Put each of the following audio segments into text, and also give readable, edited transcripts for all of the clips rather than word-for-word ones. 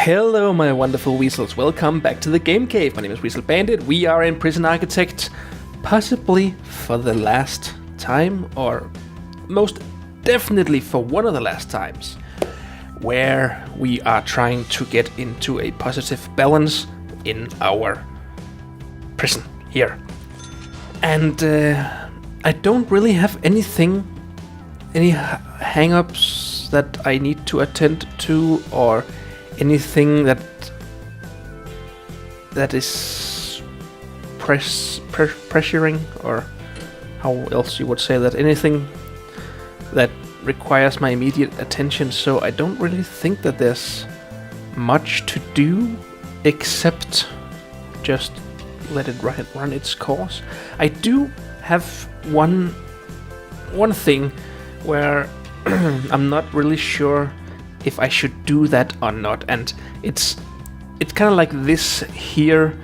Hello my wonderful Weasels, welcome back to the Game Cave. My name is Weasel Bandit, we are in Prison Architect, possibly for the last time, or most definitely for one of the last times, where we are trying to get into a positive balance in our prison here. And I don't really have any hang-ups that I need to attend to, or anything that is pressuring, or how else you would say that, anything that requires my immediate attention, so I don't really think that there's much to do except just let it run its course. I do have one thing where I'm not really sure if I should do that or not, and it's kind of like this here,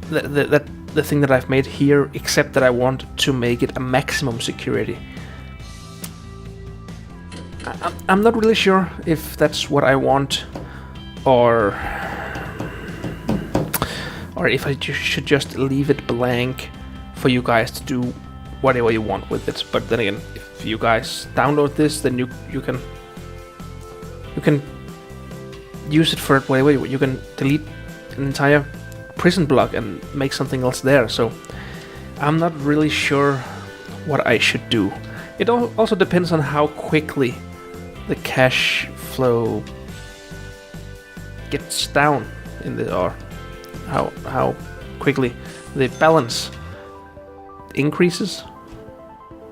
the thing that I've made here, except that I want to make it a maximum security. I'm not really sure if that's what I want, or if I should just leave it blank for you guys to do whatever you want with it. But then again, if you guys download this, then you can use it for whatever you can delete an entire prison block and make something else there. So I'm not really sure what I should do. It also depends on how quickly the cash flow gets down or how quickly the balance increases.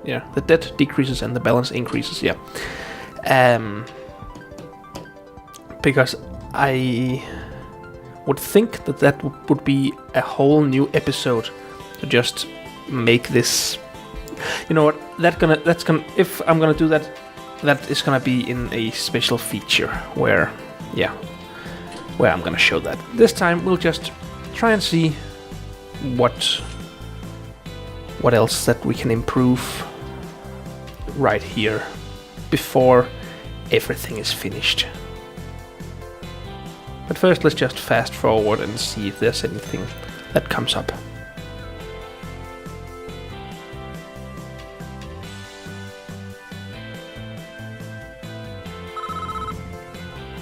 Yeah, the debt decreases and the balance increases. Yeah. Because I would think that would be a whole new episode to just make this. You know what? That's gonna. If I'm gonna do that, that is gonna be in a special feature where I'm gonna show that. This time we'll just try and see what else that we can improve right here before everything is finished. But first, let's just fast forward and see if there's anything that comes up.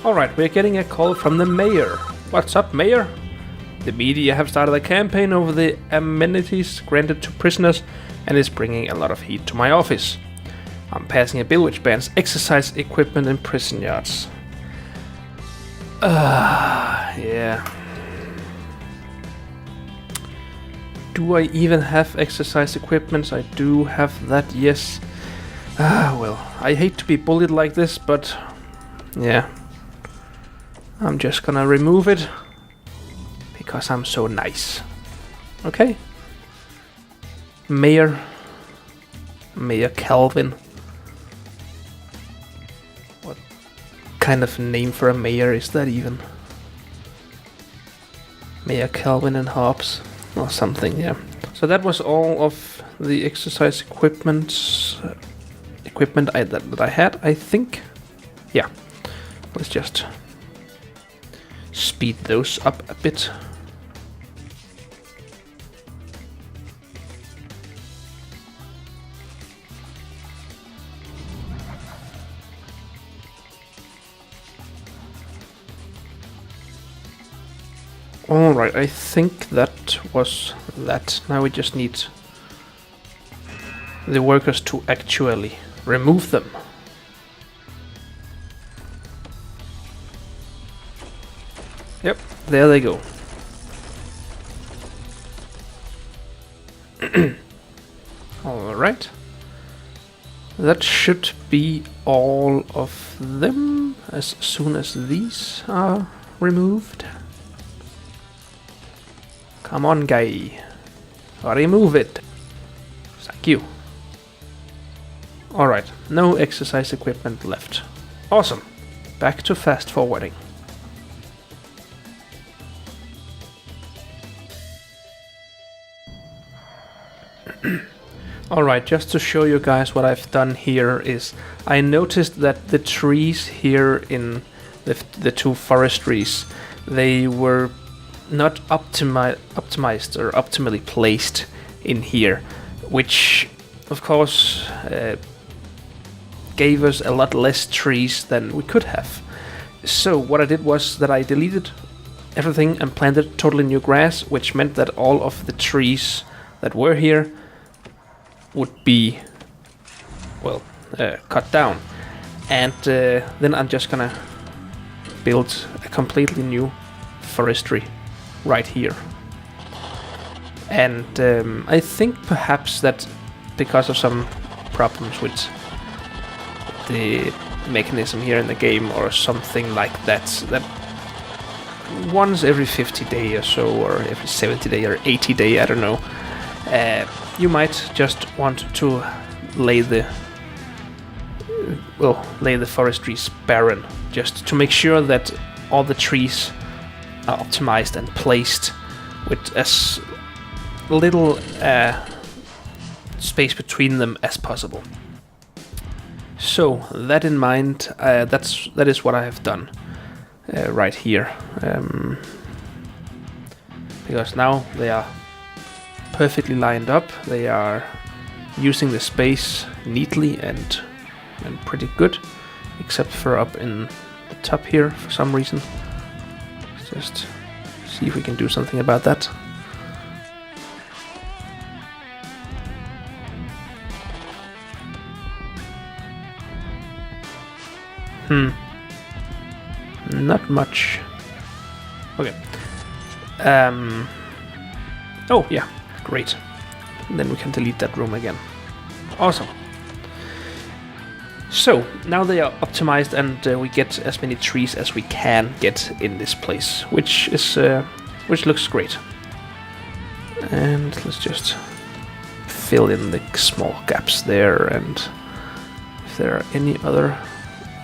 Alright, we're getting a call from the mayor. What's up, mayor? The media have started a campaign over the amenities granted to prisoners and is bringing a lot of heat to my office. I'm passing a bill which bans exercise equipment in prison yards. Yeah. Do I even have exercise equipment? I do have that, yes. Well, I hate to be bullied like this, but yeah. I'm just gonna remove it because I'm so nice. Okay. Mayor Calvin. Kind of name for a mayor is that even? Mayor Calvin and Hobbes or something, yeah. So that was all of the exercise equipment that I had, I think. Yeah. Let's just speed those up a bit. Alright, I think that was that. Now we just need the workers to actually remove them. Yep, there they go. Alright. That should be all of them as soon as these are removed. Come on, guy. Remove it. Thank you. Alright, no exercise equipment left. Awesome. Back to fast forwarding. Alright, just to show you guys what I've done here is I noticed that the trees here in the two forestries, they were not optimized or optimally placed in here, which of course gave us a lot less trees than we could have. So what I did was that I deleted everything and planted totally new grass, which meant that all of the trees that were here would be, well, cut down. And then I'm just gonna build a completely new forestry right here. And I think perhaps that because of some problems with the mechanism here in the game or something like that, that once every 50 day or so, or every 70 day or 80 day, I don't know, you might just want to lay the forestries barren, just to make sure that all the trees are optimized and placed with as little space between them as possible. So that in mind, that is what I have done right here, because now they are perfectly lined up. They are using the space neatly and pretty good, except for up in the top here for some reason. Let's just see if we can do something about that. Not much. Okay. Oh yeah, great. And then we can delete that room again. Awesome. So now they are optimized, and we get as many trees as we can get in this place, which looks great. And let's just fill in the small gaps there, and if there are any other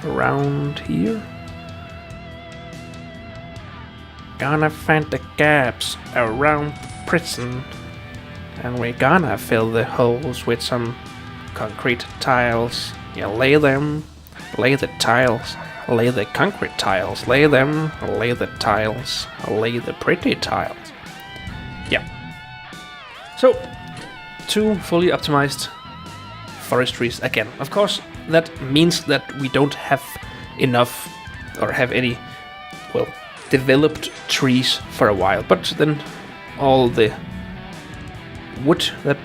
around here. Gonna find the gaps around prison, and we're gonna fill the holes with some concrete tiles. You lay them, lay the tiles, lay the concrete tiles, lay them, lay the tiles, lay the pretty tiles. Yeah. So, 2 fully optimized forestries again. Of course, that means that we don't have enough or have any, well, developed trees for a while, but then all the wood that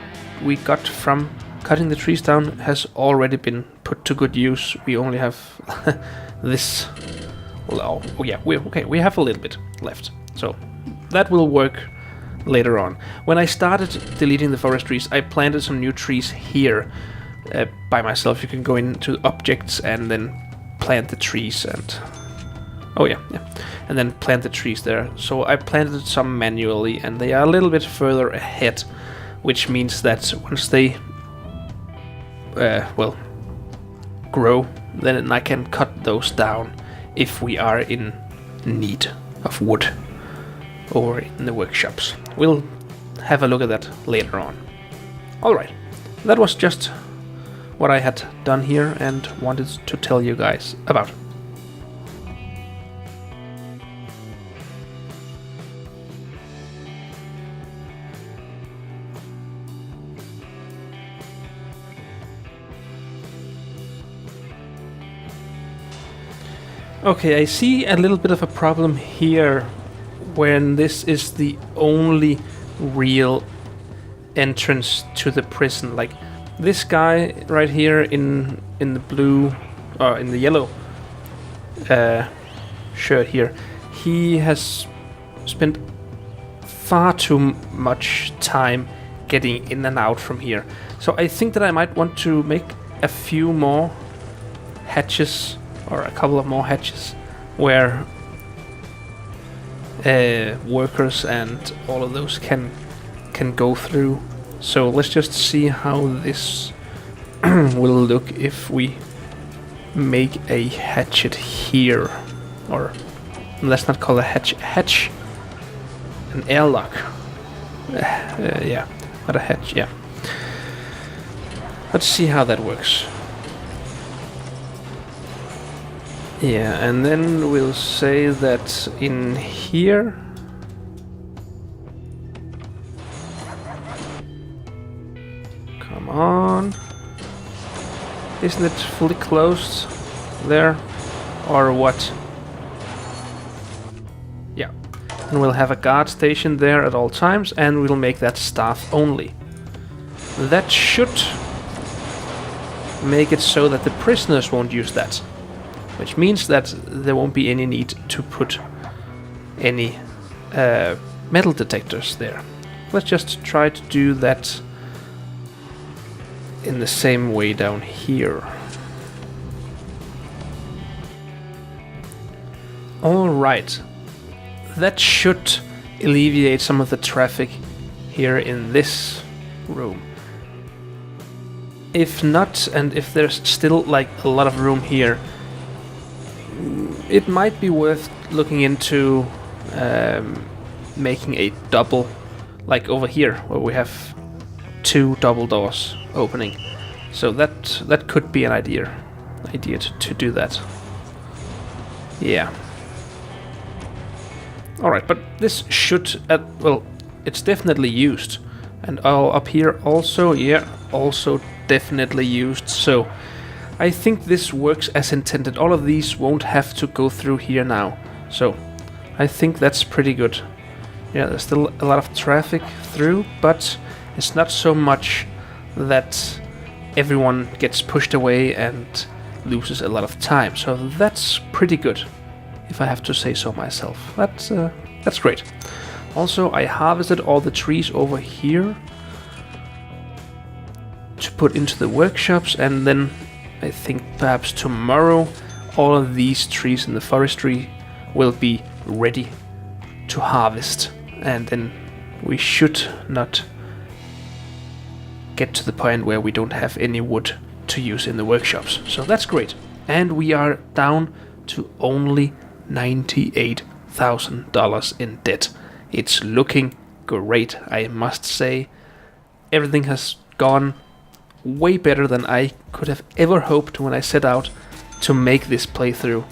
we got from cutting the trees down has already been put to good use. We only have this. Well, oh yeah, we have a little bit left, so that will work later on. When I started deleting the forestries, I planted some new trees here by myself. You can go into objects and then plant the trees, and and then plant the trees there. So I planted some manually, and they are a little bit further ahead, which means that once they grow, then I can cut those down if we are in need of wood over in the workshops. We'll have a look at that later on. Alright, that was just what I had done here and wanted to tell you guys about. Okay, I see a little bit of a problem here when this is the only real entrance to the prison. Like this guy right here in the blue, or in the yellow shirt here, he has spent far too much time getting in and out from here. So I think that I might want to make a few more hatches, or a couple of more hatches, where workers and all of those can go through. So let's just see how this will look if we make a hatchet here, or let's not call it a hatch, an airlock. Yeah, not a hatch. Yeah. Let's see how that works. Yeah, and then we'll say that in here... Come on. Isn't it fully closed there? Or what? Yeah. And we'll have a guard station there at all times, and we'll make that staff only. That should make it so that the prisoners won't use that. Which means that there won't be any need to put any metal detectors there. Let's just try to do that in the same way down here. Alright. That should alleviate some of the traffic here in this room. If not, and if there's still like a lot of room here, it might be worth looking into making a double, like over here, where we have 2 double doors opening. So that could be an idea to do that. Yeah. Alright, but this should, well, it's definitely used. And up here also, yeah, also definitely used. So I think this works as intended. All of these won't have to go through here now. So I think that's pretty good. Yeah, there's still a lot of traffic through, but it's not so much that everyone gets pushed away and loses a lot of time. So that's pretty good, if I have to say so myself. That's great. Also, I harvested all the trees over here to put into the workshops, and then I think perhaps tomorrow all of these trees in the forestry will be ready to harvest, and then we should not get to the point where we don't have any wood to use in the workshops. So that's great. And we are down to only $98,000 in debt. It's looking great, I must say. Everything has gone way better than I could have ever hoped when I set out to make this playthrough.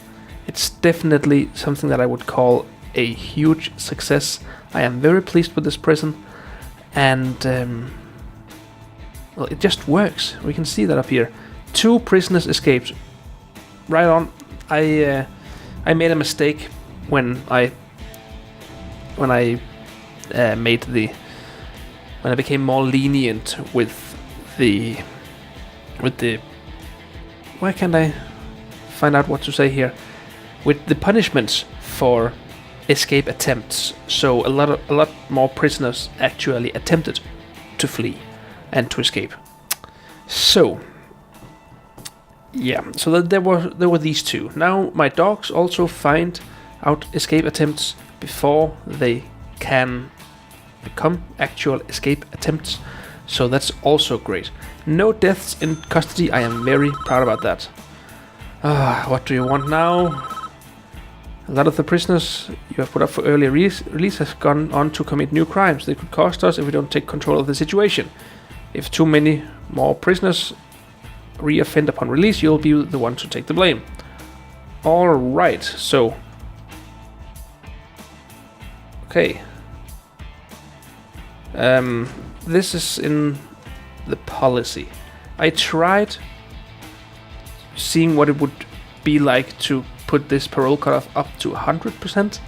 It's definitely something that I would call a huge success. I am very pleased with this prison, and well, it just works. We can see that up here. 2 prisoners escaped. Right on. I made a mistake when I became more lenient with the why can't I find out what to say here? With the punishments for escape attempts. So a lot more prisoners actually attempted to flee and to escape. So yeah, so that there were these 2. Now my dogs also find out escape attempts before they can become actual escape attempts. So that's also great. No deaths in custody. I am very proud about that. What do you want now? A lot of the prisoners you have put up for early release have gone on to commit new crimes. They could cost us if we don't take control of the situation. If too many more prisoners re-offend upon release, you'll be the one to take the blame. Alright, so... Okay. This is in the policy. I tried seeing what it would be like to put this parole cutoff up to 100%,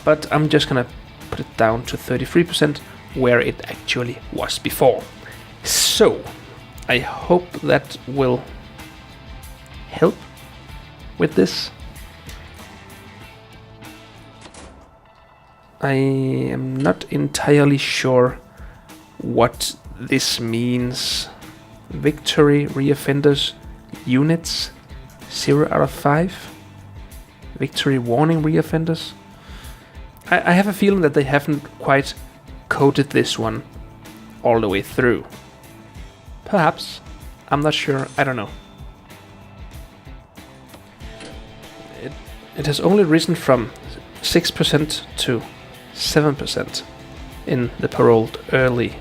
but I'm just gonna put it down to 33%, where it actually was before. So, I hope that will help with this. I am not entirely sure what this means. Victory reoffenders units 0 out of 5. Victory warning reoffenders. I have a feeling that they haven't quite coded this one all the way through. Perhaps. I'm not sure. I don't know. It has only risen from 6% to 7% in the paroled early.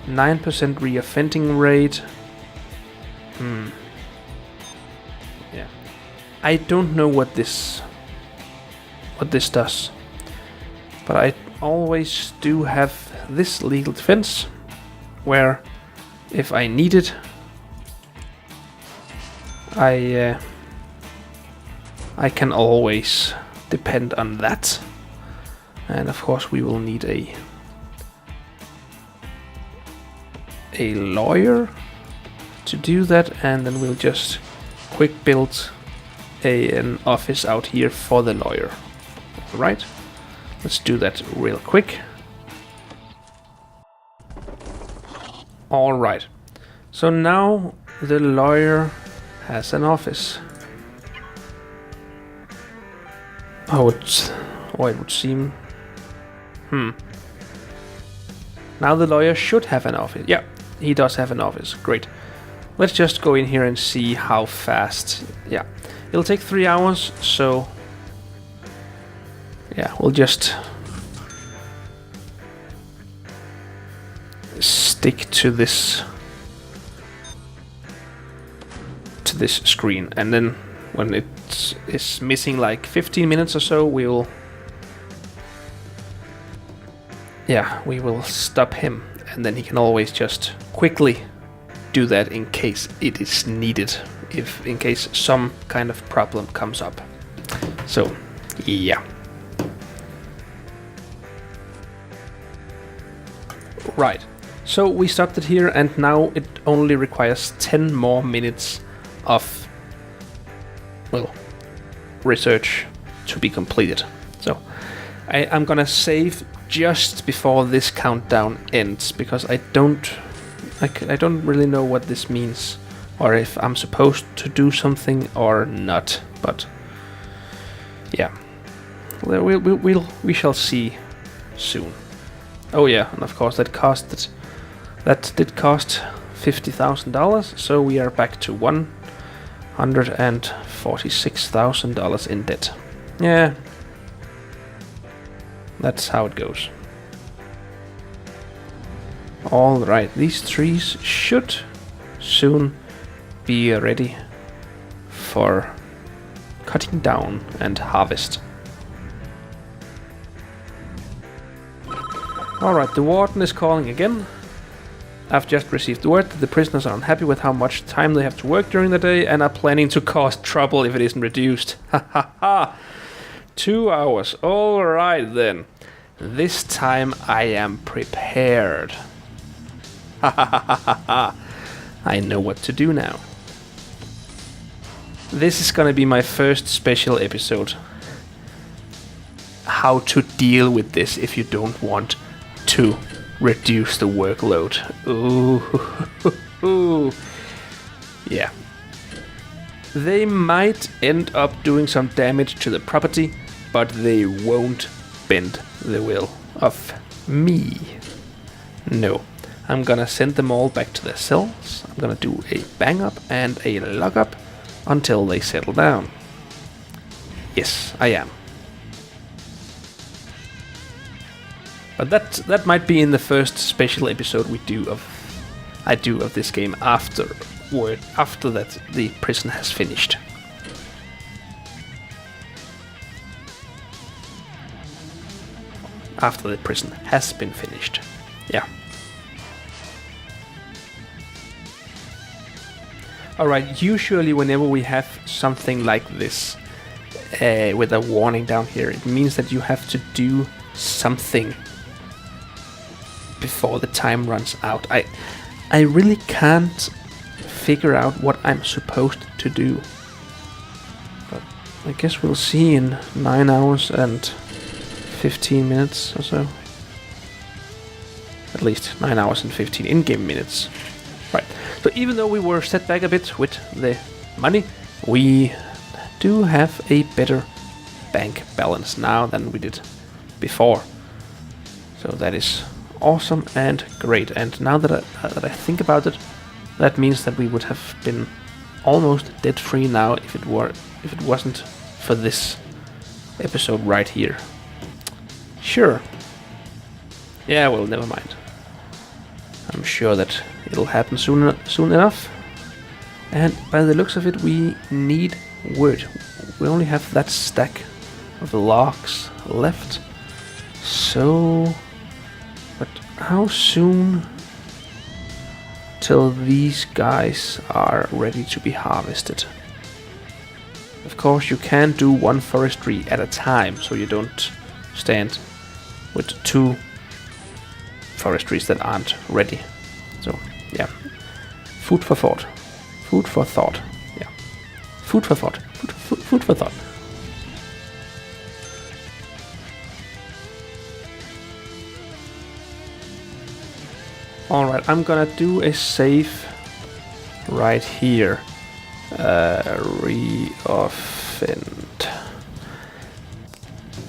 9% reoffending rate. Yeah. I don't know what this does, but I always do have this legal defense, where if I need it, I can always depend on that. And of course we will need a lawyer to do that, and then we'll just quick build an office out here for the lawyer. Right, let's do that real quick. Alright, so now the lawyer has an office. It would seem... Now the lawyer should have an office. Yeah, he does have an office. Great. Let's just go in here and see how fast... Yeah, it'll take 3 hours, so... Yeah, we'll just... stick to this screen, and then when it is missing like 15 minutes or so, we will stop him, and then he can always just quickly do that in case it is needed, in case some kind of problem comes up. So yeah, right. So we stopped it here, and now it only requires 10 more minutes of, well, research to be completed. So I'm gonna save just before this countdown ends, because I don't really know what this means, or if I'm supposed to do something or not. But yeah, we shall see soon. Oh yeah, and of course that did cost $50,000, so we are back to $146,000 in debt. Yeah, that's how it goes. Alright, these trees should soon be ready for cutting down and harvest. Alright, the warden is calling again. I've just received word that the prisoners are unhappy with how much time they have to work during the day and are planning to cause trouble if it isn't reduced. Ha ha ha! 2 hours. Alright then. This time I am prepared. Ha ha ha ha ha! I know what to do now. This is gonna be my first special episode. How to deal with this if you don't want to reduce the workload. Ooh. Yeah. They might end up doing some damage to the property, but they won't bend the will of me. No. I'm gonna send them all back to their cells. I'm gonna do a bang up and a lock up until they settle down. Yes, I am. But that might be in the first special episode I do of this game after that the prison has finished. After the prison has been finished. Yeah. Alright, usually whenever we have something like this with a warning down here, it means that you have to do something before the time runs out. I really can't figure out what I'm supposed to do. But I guess we'll see in 9 hours and 15 minutes or so. At least 9 hours and 15 in-game minutes. Right. So even though we were set back a bit with the money, we do have a better bank balance now than we did before. So that is awesome and great. And now that I think about it, that means that we would have been almost debt free now if it wasn't for this episode right here. Sure. Yeah, well, never mind. I'm sure that it'll happen soon enough. And by the looks of it, we need wood. we only have that stack of logs left. So, but how soon till these guys are ready to be harvested? Of course, you can do one forestry at a time, so you don't stand with 2 forestries that aren't ready. So, yeah. Food for thought. Food for thought. Yeah. Food for thought. Food for thought. Alright, I'm gonna do a save right here. Reoffend.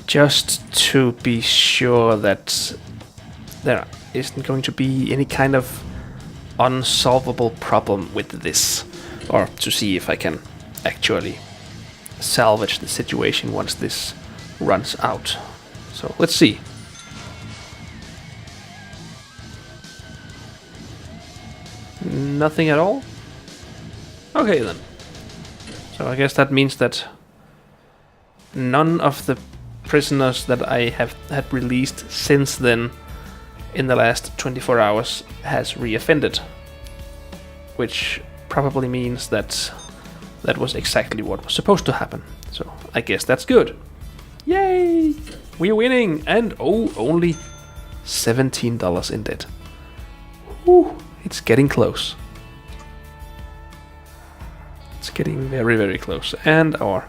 Just to be sure that there isn't going to be any kind of unsolvable problem with this, or to see if I can actually salvage the situation once this runs out. So let's see. Nothing at all? Okay then. So I guess that means that none of the prisoners that I have had released since then in the last 24 hours has reoffended. Which probably means that that was exactly what was supposed to happen. So I guess that's good. Yay! We're winning! And only $17 in debt. Whew, it's getting close. It's getting very, very close. And our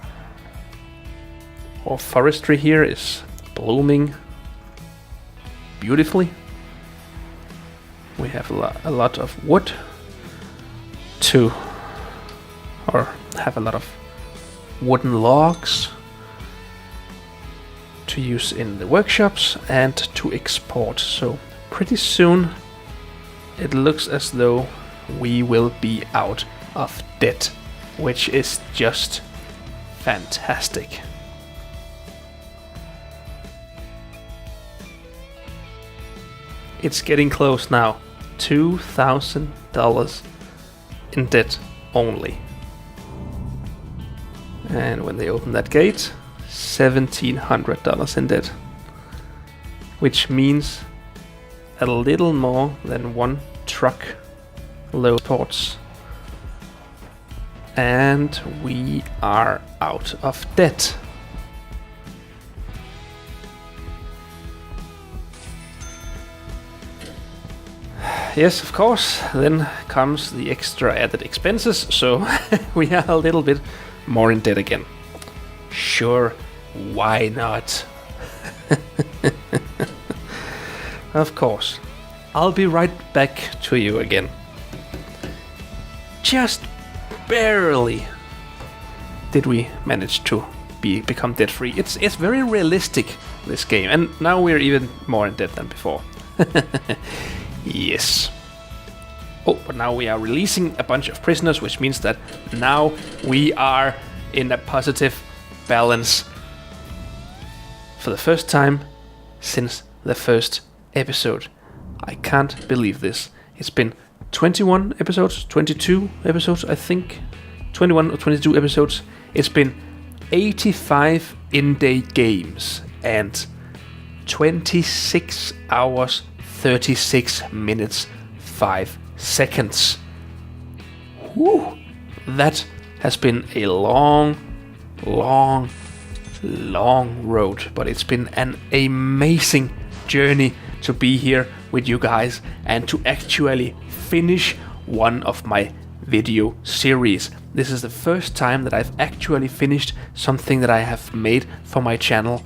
forestry here is blooming beautifully. We have a lot of wood have a lot of wooden logs to use in the workshops and to export. So pretty soon it looks as though we will be out of debt, which is just fantastic. It's getting close now. $2,000 in debt only. And when they open that gate, $1,700 in debt. Which means a little more than 1 truck load ports. And we are out of debt. Yes, of course, then comes the extra added expenses, so we are a little bit more in debt again. Sure, why not? Of course. I'll be right back to you again. Just barely did we manage to become debt free. It's very realistic, this game, and now we're even more in debt than before. Yes. Oh, but now we are releasing a bunch of prisoners, which means that now we are in a positive balance for the first time since the first episode. I can't believe this. It's been 21 episodes, 22 episodes, I think. 21 or 22 episodes. It's been 85 in-day games and 26 hours, 36 minutes, 5 seconds. Whew. That has been a long road, but it's been an amazing journey to be here with you guys and to actually finish one of my video series. This is the first time that I've actually finished something that I have made for my channel,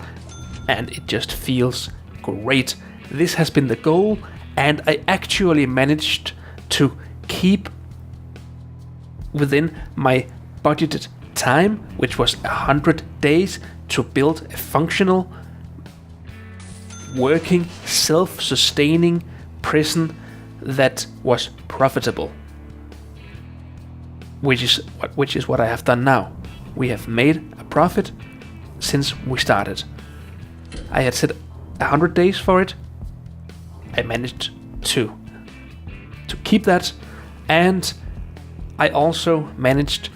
and it just feels great. This has been the goal, and I actually managed to keep within my budgeted time, which was 100 days, to build a functional, working, self-sustaining prison that was profitable. Which is what I have done now. We have made a profit since we started. I had set 100 days for it. I managed to keep that, and I also managed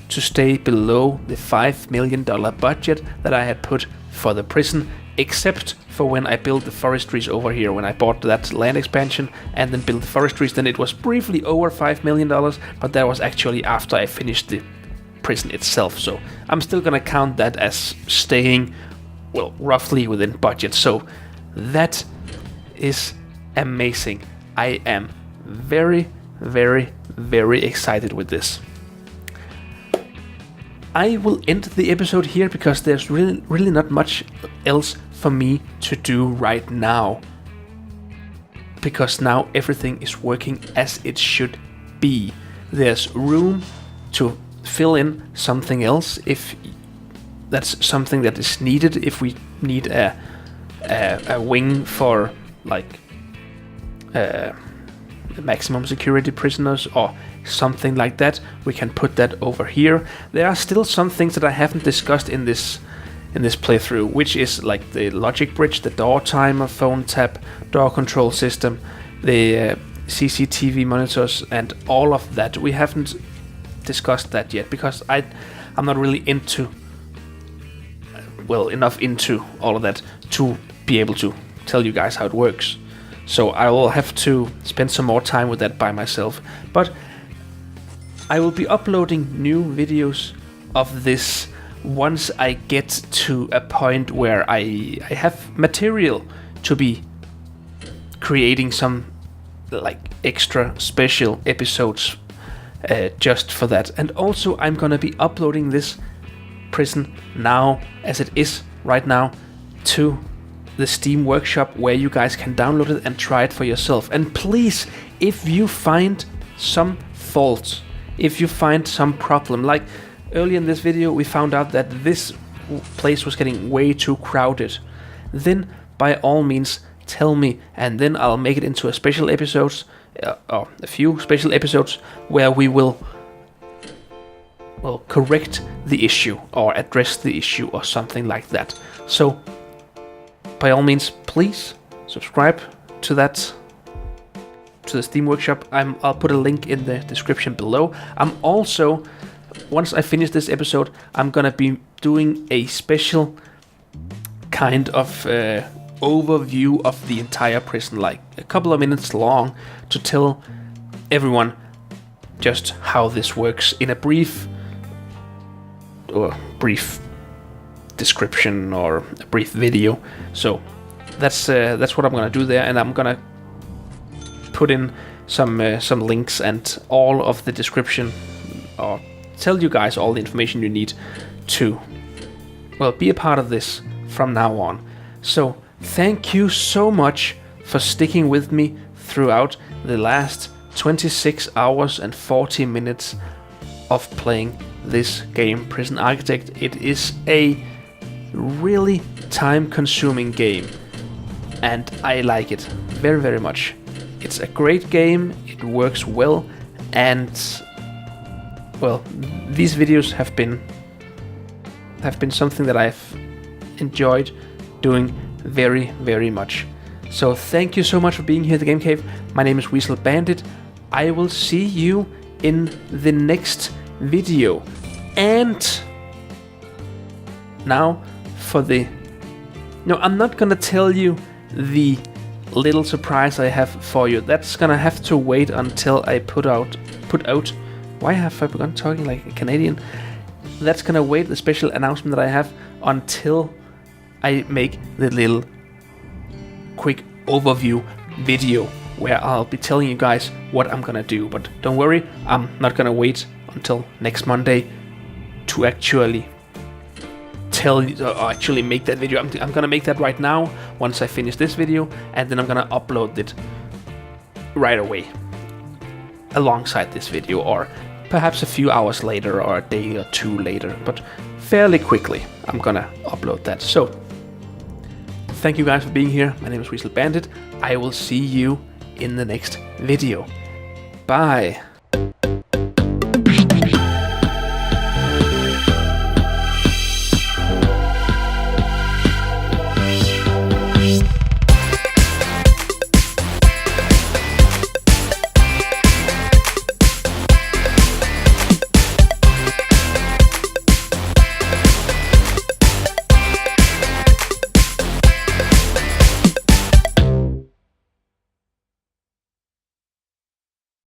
to stay below the $5 million budget that I had put for the prison, except for when I built the forestries over here. When I bought that land expansion and then built the forestries, then it was briefly over $5 million, but that was actually after I finished the prison itself. So I'm still gonna count that as staying, well, roughly within budget. So that is amazing. I am very, very, very excited with this. I will end the episode here because there's really not much else for me to do right now. Because now everything is working as it should be. There's room to fill in something else if that's something that is needed. If we need a wing for like maximum security prisoners or something like that, we can put that over here. There are still some things that I haven't discussed in this playthrough, which is like the logic bridge, the door timer, phone tap, door control system, the CCTV monitors, and all of that. We haven't discussed that yet because I'm not really enough into all of that to be able to tell you guys how it works. So I will have to spend some more time with that by myself. But I will be uploading new videos of this once I get to a point where I have material to be creating some like extra special episodes just for that. And also I'm gonna be uploading this prison now, as it is right now, to the Steam Workshop, where you guys can download it and try it for yourself. And please, if you find some faults, if you find some problem, like earlier in this video we found out that this place was getting way too crowded, then by all means tell me, and then I'll make it into a special episodes, or a few special episodes where we will correct the issue or address the issue or something like that. So by all means, please subscribe to that, to the Steam Workshop. I'll put a link in the description below. I'm also, once I finish this episode, I'm gonna be doing a special kind of overview of the entire prison, like a couple of minutes long, to tell everyone just how this works in a brief description or a brief video. So that's what I'm gonna do there, and I'm gonna put in some links and all of the description, or tell you guys all the information you need to be a part of this from now on. So thank you so much for sticking with me throughout the last 26 hours and 40 minutes of playing this game, Prison Architect. It is a really time-consuming game, and I like it very, very much. It's a great game, it works well, and these videos have been something that I've enjoyed doing very, very much. So thank you so much for being here at the Game Cave. My name is Weasel Bandit. I will see you in the next video. And now I'm not gonna tell you the little surprise I have for you. That's gonna have to wait until I put out. Why have I begun talking like a Canadian? That's gonna wait, the special announcement that I have, until I make the little quick overview video where I'll be telling you guys what I'm gonna do. But don't worry, I'm not gonna wait until next Monday to actually actually make that video. I'm gonna make that right now once I finish this video, and then I'm gonna upload it right away alongside this video, or perhaps a few hours later or a day or two later, but fairly quickly I'm gonna upload that. So thank you guys for being here. My name is Weasel Bandit. I will see you in the next video. Bye.